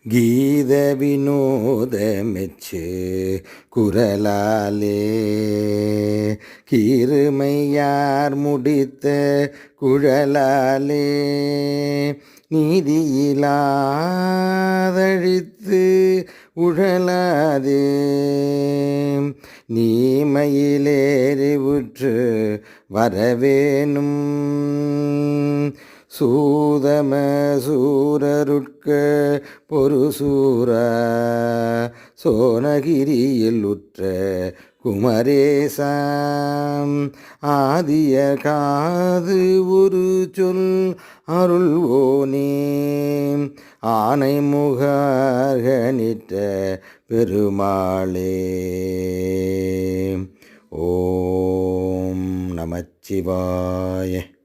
கீத வினோத மெச்சு குரலாலே கீருமையார் முடித்த குழலாலே நீதியிலாதழித்து உழலாதே நீமையிலேறி உற்று வரவேணும் சூதம சூரருட்க பொருசூரா சோனகிரியில் உற்ற குமரேசாம் ஆதிய காது ஒரு சொல் அருள்வோனே ஆனை முகர்கனிட்ட பெருமாளே. ஓம் நமச்சிவாய.